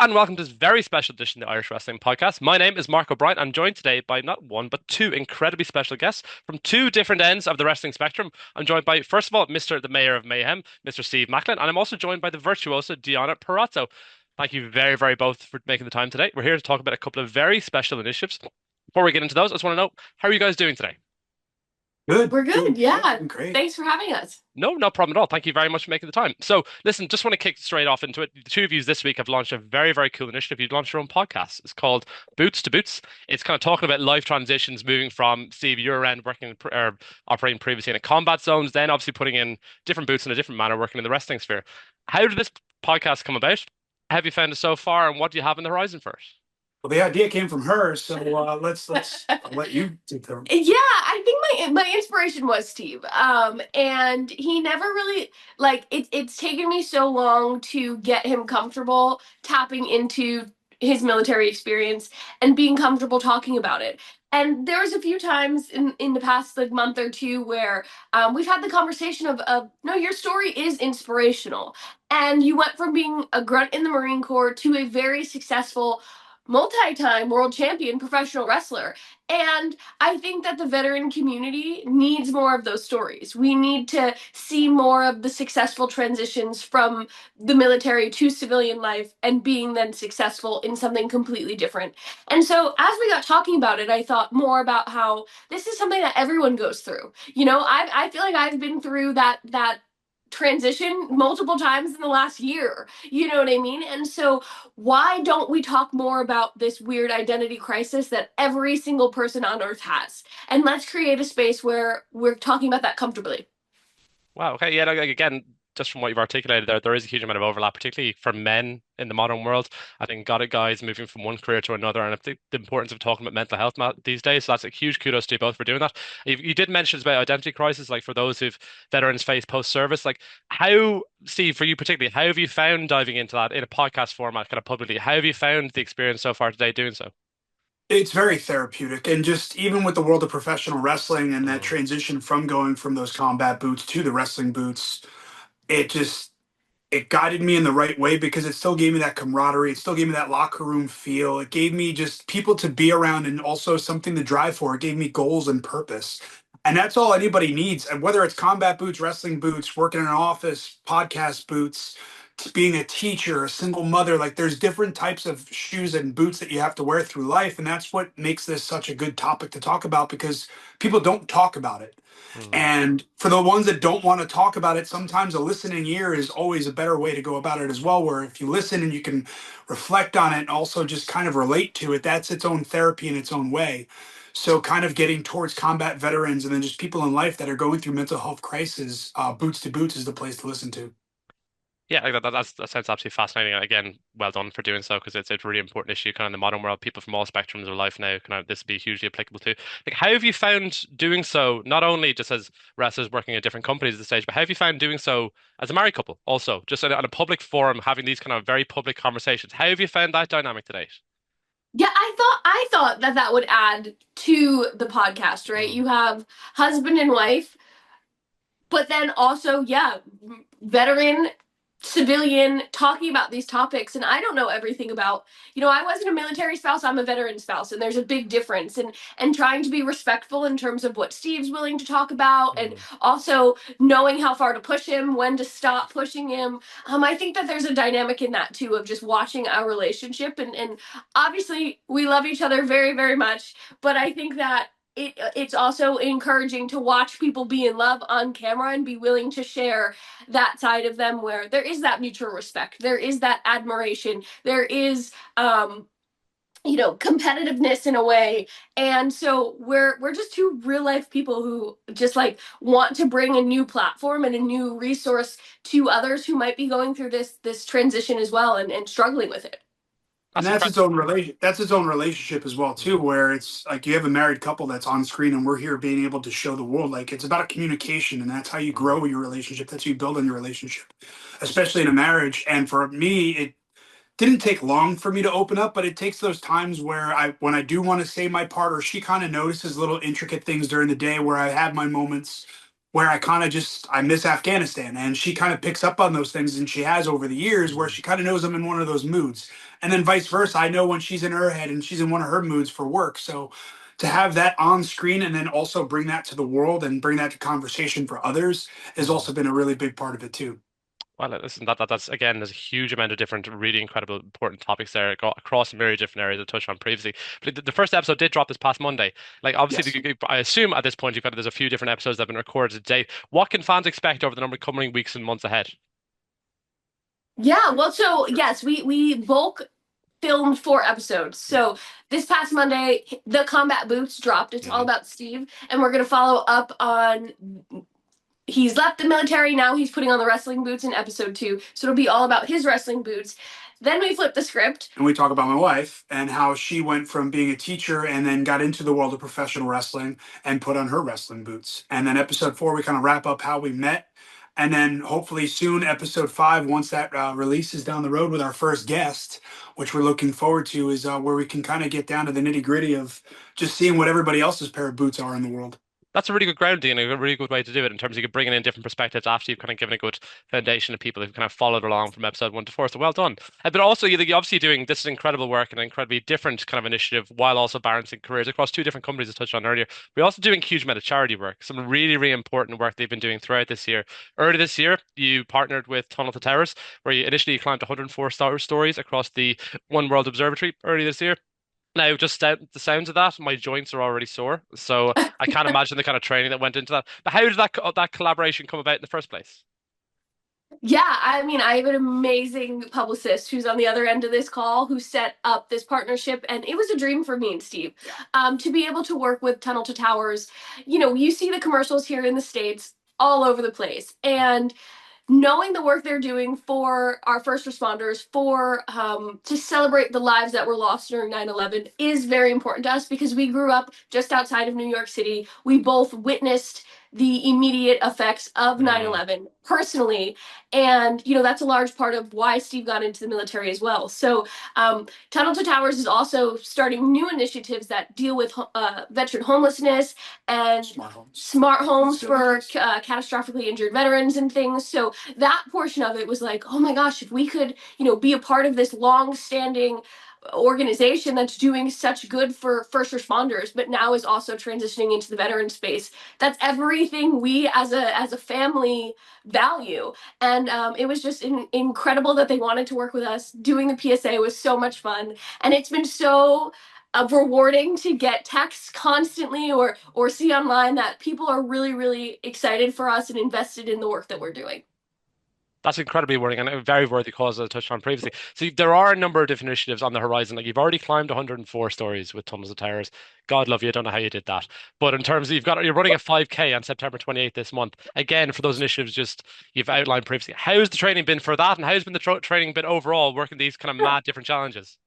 and welcome to this very special edition of the Irish Wrestling Podcast. My name is Mark O'Brien. I'm joined today by not one, but two incredibly special guests from two different ends of the wrestling spectrum. I'm joined by, first of all, Mr. the Mayor of Mayhem, Mr. Steve Maclin, and I'm also joined by the virtuoso Deonna Purrazzo. Thank you very, very both for making the time today. We're here to talk about a couple of very special initiatives. Before we get into those, I just want to know, how are you guys doing today? Good. We're good, yeah. Great. Thanks for having us. No problem at all. Thank you very much for making the time. So, listen, just want to kick straight off into it. The two of you this week have launched a very, very cool initiative. You've launched your own podcast. It's called Boots to Boots. It's kind of talking about life transitions, moving from, Steve, you're around working or operating previously in a combat zones, then obviously putting in different boots in a different manner, working in the wrestling sphere. How did this podcast come about? How have you found it so far, and what do you have in the horizon for it? Well, the idea came from her, so let's I'll let you take the. Yeah, I think my inspiration was Steve. And he never really it's taken me so long to get him comfortable tapping into his military experience and being comfortable talking about it. And there was a few times in the past month or two where we've had the conversation of no, your story is inspirational. And you went from being a grunt in the Marine Corps to a very successful multi-time world champion professional wrestler. And I think that the veteran community needs more of those stories. We need to see more of the successful transitions from the military to civilian life and being then successful in something completely different. And so as we got talking about it, I thought more about how this is something that everyone goes through. I feel like I've been through that transition multiple times in the last year. You know what I mean? And so why don't we talk more about this weird identity crisis that every single person on earth has? And let's create a space where we're talking about that comfortably. Wow. Okay. Yeah. Again, just from what you've articulated there is a huge amount of overlap, particularly for men in the modern world. I think got it, guys, moving from one career to another, and I think the importance of talking about mental health these days. So that's a huge kudos to you both for doing that. You did mention about identity crisis, like for those who've veterans face post-service. Like, how, Steve, for you particularly, how have you found diving into that in a podcast format, kind of publicly? How have you found the experience so far today doing so? It's very therapeutic, and just even with the world of professional wrestling and that Mm. transition from going from those combat boots to the wrestling boots, it just it guided me in the right way because it still gave me that camaraderie. It still gave me that locker room feel. It gave me just people to be around and also something to drive for. It gave me goals and purpose. And that's all anybody needs. And whether it's combat boots, wrestling boots, working in an office, podcast boots, being a teacher, a single mother, like there's different types of shoes and boots that you have to wear through life. And that's what makes this such a good topic to talk about because people don't talk about it. Mm. And for the ones that don't want to talk about it, sometimes a listening ear is always a better way to go about it as well. Where if you listen and you can reflect on it and also just kind of relate to it, that's its own therapy in its own way. So, kind of getting towards combat veterans and then just people in life that are going through mental health crisis, Boots to Boots is the place to listen to. Yeah, like that sounds absolutely fascinating. And again, well done for doing so because it's a really important issue kind of in the modern world. People from all spectrums of life now, kind of this would be hugely applicable to. Like, how have you found doing so, not only just as wrestlers working at different companies at this stage, but how have you found doing so as a married couple also, just on a public forum, having these kind of very public conversations? How have you found that dynamic to date? Yeah, I thought that would add to the podcast, right? Mm. You have husband and wife, but then also, yeah, veteran, civilian, talking about these topics. And I don't know everything about, I wasn't a military spouse, I'm a veteran spouse, and there's a big difference. And trying to be respectful in terms of what Steve's willing to talk about, and Mm. also knowing how far to push him, when to stop pushing him. I think that there's a dynamic in that too, of just watching our relationship. And obviously we love each other very, very much, but I think that it's also encouraging to watch people be in love on camera and be willing to share that side of them where there is that mutual respect, there is that admiration, there is competitiveness in a way. And so we're just two real life people who just want to bring a new platform and a new resource to others who might be going through this transition as well, and struggling with it. And That's that's incredible. its own relation. That's its own relationship as well too, Mm. where it's like you have a married couple that's on screen, and we're here being able to show the world. Like it's about communication, and that's how you Mm. grow your relationship. That's how you build on your relationship, especially in a marriage. And for me, it didn't take long for me to open up, but it takes those times where when I do want to say my part, or she kind of notices little intricate things during the day where I have my moments where I miss Afghanistan, and she kind of picks up on those things, and she has over the years where Mm. she kind of knows I'm in one of those moods, and then vice versa. I know when she's in her head and she's in one of her moods for work. So to have that on screen and then also bring that to the world and bring that to conversation for others has also been a really big part of it too. Well, listen, that's again, there's a huge amount of different, really incredible, important topics there across a myriad of different areas I touched on previously. But the first episode did drop this past Monday. Like, obviously, Yes. I assume at this point there's a few different episodes that have been recorded to date. What can fans expect over the number of coming weeks and months ahead? Yeah, well, so yes, we bulk filmed 4 episodes. So this past Monday, the combat boots dropped. It's all Hmm. about Steve, and we're gonna follow up on. He's left the military now. He's putting on the wrestling boots in episode 2. So it'll be all about his wrestling boots. Then we flip the script. And we talk about my wife and how she went from being a teacher and then got into the world of professional wrestling and put on her wrestling boots. And then episode 4, we kind of wrap up how we met. And then hopefully soon, episode 5, once that releases down the road with our first guest, which we're looking forward to, is where we can kind of get down to the nitty gritty of just seeing what everybody else's pair of boots are in the world. That's a really good grounding and a really good way to do it in terms of you bringing in different perspectives after you've kind of given a good foundation of people who've kind of followed along from episode 1 to 4. So well done. But also, you're obviously doing this is incredible work and an incredibly different kind of initiative while also balancing careers across two different companies I touched on earlier. We're also doing a huge amount of charity work, some really, really important work they've been doing throughout this year. Earlier this year, you partnered with Tunnel to Towers, where you initially climbed 104 stories across the One World Observatory earlier this year. Now, just the sounds of that, my joints are already sore. So I can't imagine the kind of training that went into that. But how did that collaboration come about in the first place? Yeah, I mean, I have an amazing publicist who's on the other end of this call who set up this partnership, and it was a dream for me and Steve to be able to work with Tunnel to Towers. You see the commercials here in the States all over the place, and knowing the work they're doing for our first responders for to celebrate the lives that were lost during 9/11 is very important to us because we grew up just outside of New York City. We both witnessed the immediate effects of Mm. 9/11 personally, and that's a large part of why Steve got into the military as well. So Tunnel to Towers is also starting new initiatives that deal with veteran homelessness and Smart homes. smart homes for Facilities. catastrophically injured veterans and things. So that portion of it was like, oh my gosh, if we could, be a part of this long-standing organization that's doing such good for first responders, but now is also transitioning into the veteran space. That's everything we as a family value, and it was just incredible that they wanted to work with us. Doing the PSA was so much fun, and it's been so rewarding to get texts constantly or see online that people are really really excited for us and invested in the work that we're doing. That's incredibly worrying and a very worthy cause I touched on previously. So there are a number of different initiatives on the horizon. Like you've already climbed 104 stories with Tunnels of Towers. God love you. I don't know how you did that. But in terms of you're running a 5K on September 28th this month. Again, for those initiatives just you've outlined previously. How's the training been for that? And how's been the training been overall working these kind of mad different challenges?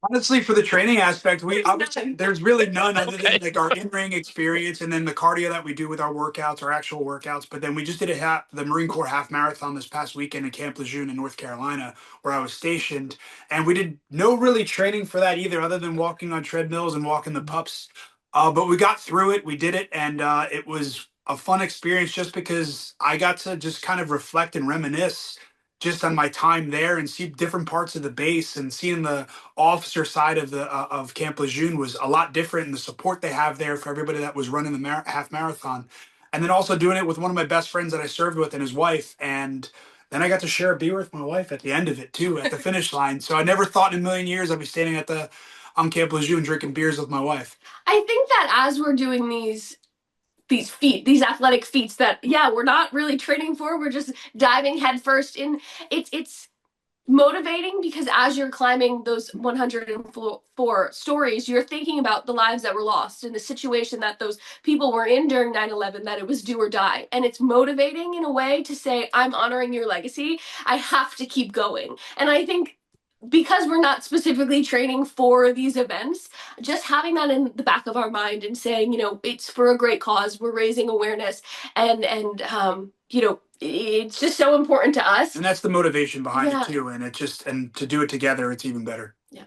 Honestly, for the training aspect, we obviously there's really none other than Okay. like our in-ring experience and then the cardio that we do with our workouts, our actual workouts. But then we just did the Marine Corps half marathon this past weekend in Camp Lejeune in North Carolina, where I was stationed, and we did no really training for that either, other than walking on treadmills and walking the pups. But we got through it, we did it, and it was a fun experience just because I got to just kind of reflect and reminisce just on my time there and see different parts of the base and seeing the officer side of the of Camp Lejeune was a lot different, and the support they have there for everybody that was running the half marathon, and then also doing it with one of my best friends that I served with and his wife, and then I got to share a beer with my wife at the end of it too, at the finish line. So I never thought in a million years I'd be standing at the on Camp Lejeune drinking beers with my wife. I think that as we're doing these athletic feats that we're not really training for, we're just diving headfirst in. It's motivating because as you're climbing those 104 stories, you're thinking about the lives that were lost and the situation that those people were in during 9/11, that it was do or die. And it's motivating in a way to say, I'm honoring your legacy. I have to keep going. And I think because we're not specifically training for these events, just having that in the back of our mind and saying, it's for a great cause, we're raising awareness, and it's just so important to us. And that's the motivation behind it Yeah. too. And it just and to do it together, it's even better. Yeah.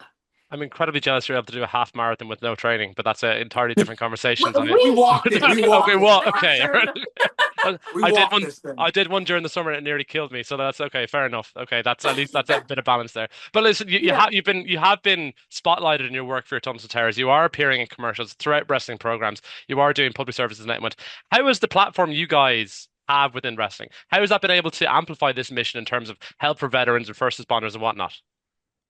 I'm incredibly jealous you're able to do a half marathon with no training, but that's an entirely different conversation. We walked it. We Okay, walked it. well, Not okay. sure. Well, We I did walked one. this thing. I did one during the summer and it nearly killed me. So that's okay. Fair enough. Okay, that's at least that's a bit of balance there. But listen, Yeah. you have been spotlighted in your work for your Tunnels to Terrors. You are appearing in commercials throughout wrestling programs. You are doing public services announcement. How is the platform you guys have within wrestling? How has that been able to amplify this mission in terms of help for veterans and first responders and whatnot?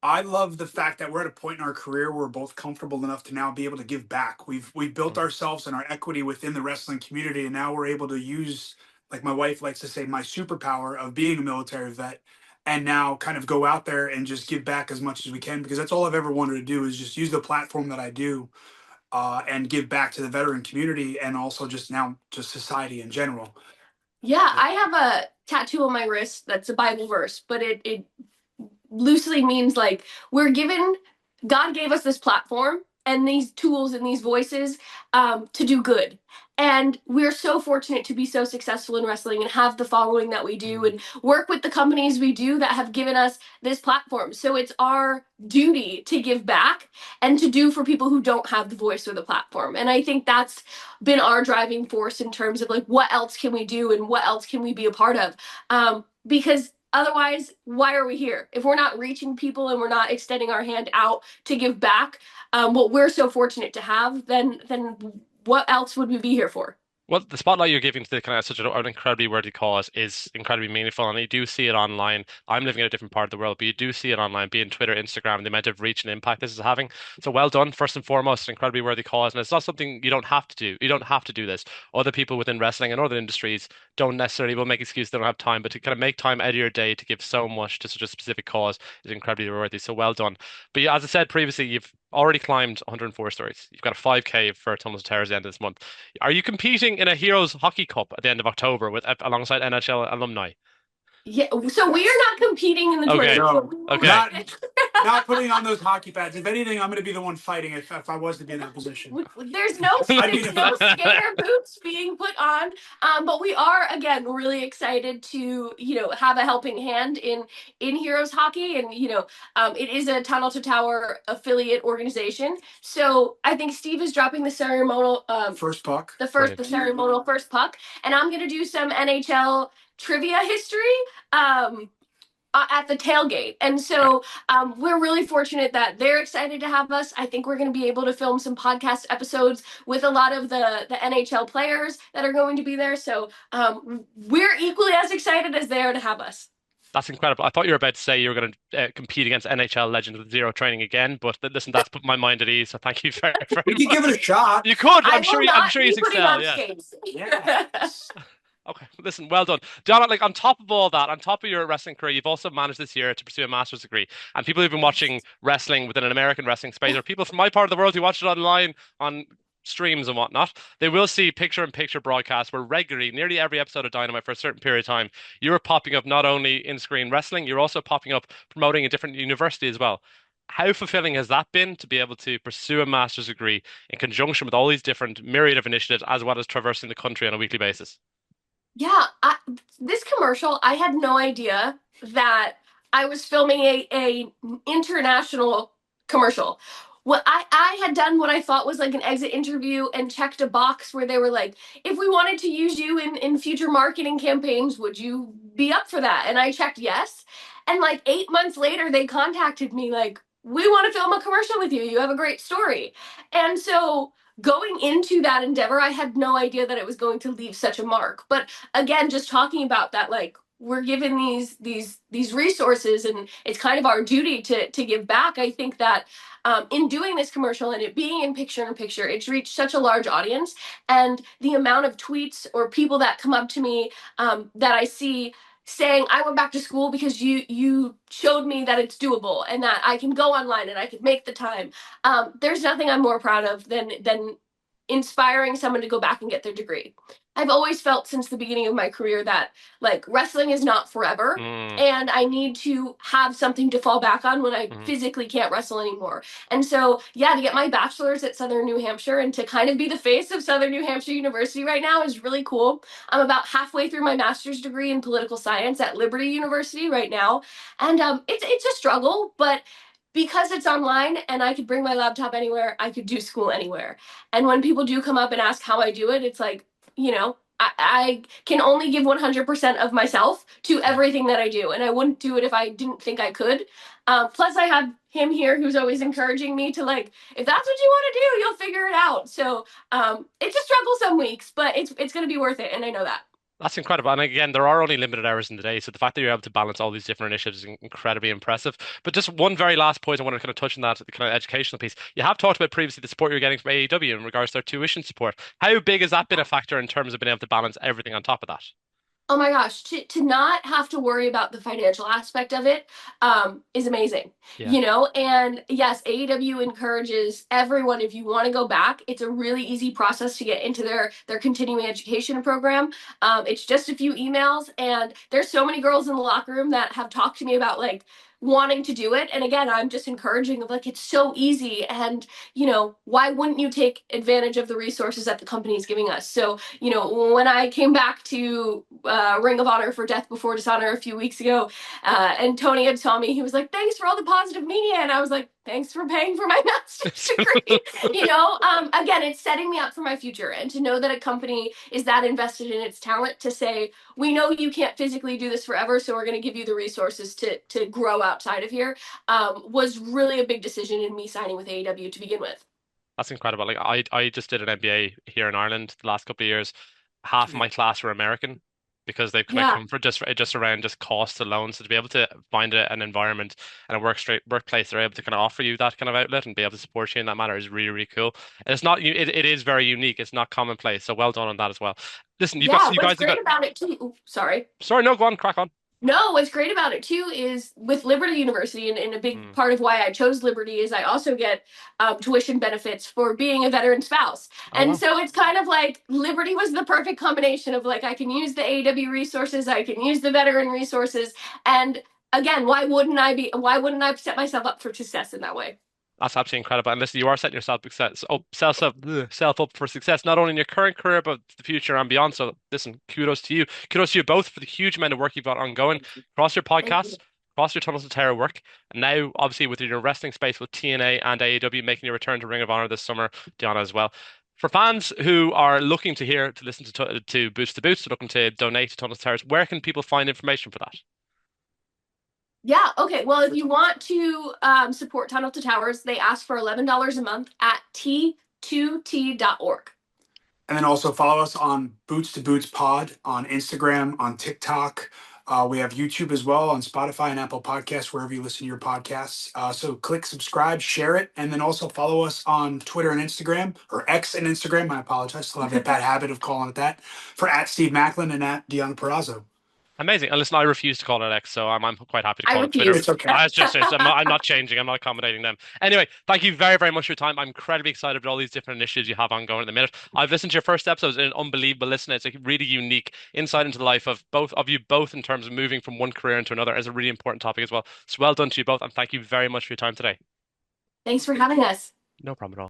I love the fact that we're at a point in our career where we're both comfortable enough to now be able to give back. We've built Mm. ourselves and our equity within the wrestling community, and now we're able to use, like my wife likes to say, my superpower of being a military vet, and now kind of go out there and just give back as much as we can because that's all I've ever wanted to do is just use the platform that I do and give back to the veteran community and also just now just society in general. Yeah, I have a tattoo on my wrist that's a Bible verse, but it loosely means like we're given, God gave us this platform and these tools and these voices to do good. And we're so fortunate to be so successful in wrestling and have the following that we do and work with the companies we do that have given us this platform. So it's our duty to give back and to do for people who don't have the voice or the platform. And I think that's been our driving force in terms of like what else can we do and what else can we be a part of. Because otherwise, why are we here? If we're not reaching people and we're not extending our hand out to give back, what we're so fortunate to have, then what else would we be here for? Well, the spotlight you're giving to the kind of such an incredibly worthy cause is incredibly meaningful, and you do see it online. I'm living in a different part of the world, but you do see it online, be it Twitter, Instagram, the amount of reach and impact this is having. So well done, first and foremost, an incredibly worthy cause, and it's not something you don't have to do. You don't have to do this. Other people within wrestling and other industries don't necessarily will make excuses they don't have time, but to kind of make time out of your day to give so much to such a specific cause is incredibly worthy. So well done. But yeah, as I said previously, you've already climbed 104 stories. You've got a 5K for Tunnels to Terrors at the end of this month. Are you competing in a Heroes Hockey Cup at the end of October with alongside NHL alumni? Yeah, so we are not competing in the Okay, tournament, but No, we will okay. be. not putting on those hockey pads. If anything, I'm going to be the one fighting if I was to be in that position. There's no I'd be the no first. skater boots being put on, but we are again really excited to have a helping hand in Heroes Hockey, and it is a Tunnel to Tower affiliate organization. So I think Steve is dropping the ceremonial First puck. Brilliant. the ceremonial first puck, and I'm gonna do some NHL trivia history. Um, at the tailgate. And Okay. so we're really fortunate that they're excited to have us. I think we're going to be able to film some podcast episodes with a lot of the NHL players that are going to be there. So we're equally as excited as they are to have us. That's incredible. I thought you were about to say you were going to compete against NHL legends with zero training again, but listen, that's put my mind at ease. So thank you very, We very could give it much. a shot. You could. I will I'm not sure you be putting excel. on Yeah. skates. Yes. Okay, listen, well done. Deonna, like on top of all that, on top of your wrestling career, you've also managed this year to pursue a master's degree. And people who've been watching wrestling within an American wrestling space, or people from my part of the world who watch it online on streams and whatnot, they will see picture-in-picture broadcasts where regularly, nearly every episode of Dynamite for a certain period of time, you're popping up not only in-screen wrestling, you're also popping up promoting a different university as well. How fulfilling has that been to be able to pursue a master's degree in conjunction with all these different myriad of initiatives, as well as traversing the country on a weekly basis? Yeah, this commercial, I had no idea that I was filming a international commercial. What I had done what I thought was like an exit interview and checked a box where they were like, if we wanted to use you in future marketing campaigns, would you be up for that? And I checked yes. And like 8 months later, they contacted me like, we want to film a commercial with you. You have a great story. And so going into that endeavor, I had no idea that it was going to leave such a mark. But again, just talking about that, like we're given these resources, and it's kind of our duty to give back. I think that in doing this commercial and it being in picture, it's reached such a large audience, and the amount of tweets or people that come up to me that I see saying I went back to school because you showed me that it's doable and that I can go online and I could make the time. There's nothing I'm more proud of than inspiring someone to go back and get their degree. I've always felt since the beginning of my career that like wrestling is not forever, Mm, and I need to have something to fall back on when I mhm. physically can't wrestle anymore. And so, yeah, to get my bachelor's at Southern New Hampshire and to kind of be the face of Southern New Hampshire University right now is really cool. I'm about halfway through my master's degree in political science at Liberty University right now, and it's a struggle, but because it's online and I could bring my laptop anywhere, I could do school anywhere. And when people do come up and ask how I do it, it's like, I can only give 100% of myself to everything that I do, and I wouldn't do it if I didn't think I could. Plus, I have him here who's always encouraging me to like, if that's what you want to do, you'll figure it out. So it's a struggle some weeks, but it's going to be worth it, and I know that. That's incredible. And again, there are only limited hours in the day. So the fact that you're able to balance all these different initiatives is incredibly impressive. But just one very last point I want to kind of touch on that kind of educational piece. You have talked about previously the support you're getting from AEW in regards to their tuition support. How big has that been a factor in terms of being able to balance everything on top of that? Oh my gosh, to not have to worry about the financial aspect of it is amazing. Yeah. And yes, AEW encourages everyone, if you want to go back, it's a really easy process to get into their continuing education program. It's just a few emails, and there's so many girls in the locker room that have talked to me about like wanting to do it. And again, I'm just encouraging of like it's so easy, and why wouldn't you take advantage of the resources that the company is giving us? So when I came back to Ring of Honor for Death Before Dishonor a few weeks ago, and Tony had told me, he was like, "Thanks for all the positive media," and I was like, "Thanks for paying for my master's degree." Again, it's setting me up for my future, and to know that a company is that invested in its talent to say, "We know you can't physically do this forever, so we're going to give you the resources to grow outside of here," was really a big decision in me signing with AEW to begin with. That's incredible. Like I just did an MBA here in Ireland the last couple of years. Half of my class were American because they've kind of Yeah. come for just around just costs alone. So to be able to find an environment and a workplace they're able to kind of offer you that kind of outlet and be able to support you in that manner is really, really cool. And it's not it is very unique. It's not commonplace. So well done on that as well. Listen, Yeah, you what's guys have got great about it too, sorry. sorry, no, go on, crack on. No, what's great about it too is with Liberty University, and a big Hmm. part of why I chose Liberty is I also get tuition benefits for being a veteran spouse. Oh And well. so it's kind of like Liberty was the perfect combination of like I can use the AW resources, I can use the veteran resources, and again, why wouldn't I set myself up for success in that way? That's absolutely incredible. And listen, you are setting yourself self up for success, not only in your current career, but the future and beyond. So listen, kudos to you. Kudos to you both for the huge amount of work you've got ongoing across your Thank you. podcast, across your Tunnels to Terror work. And now, obviously, with your wrestling space with TNA and AEW making your return to Ring of Honor this summer, Deonna as well. For fans who are looking to listen to Boots to Boots, looking to donate to Tunnels to Terrors, where can people find information for that? Yeah, okay. Well, if you want to support Tunnel to Towers, they ask for $11 a month at t2t.org. And then also follow us on Boots to Boots Pod on Instagram, on TikTok. We have YouTube as well on Spotify and Apple Podcasts, wherever you listen to your podcasts. So click subscribe, share it, and then also follow us on Twitter and Instagram, or X and Instagram. I apologize. Still have that bad habit of calling it that. For at Steve Maclin and at Deonna Purrazzo. Amazing. And listen, I refuse to call it X, so I'm quite happy to I call it Twitter. refuse. It's okay. I'm not changing. I'm not accommodating them. Anyway, thank you very, very much for your time. I'm incredibly excited about all these different initiatives you have ongoing at the minute. I've listened to your first episode. It's an unbelievable listen. It's a really unique insight into the life of you both in terms of moving from one career into another is a really important topic as well. So well done to you both, and thank you very much for your time today. Thanks for having us. No problem at all.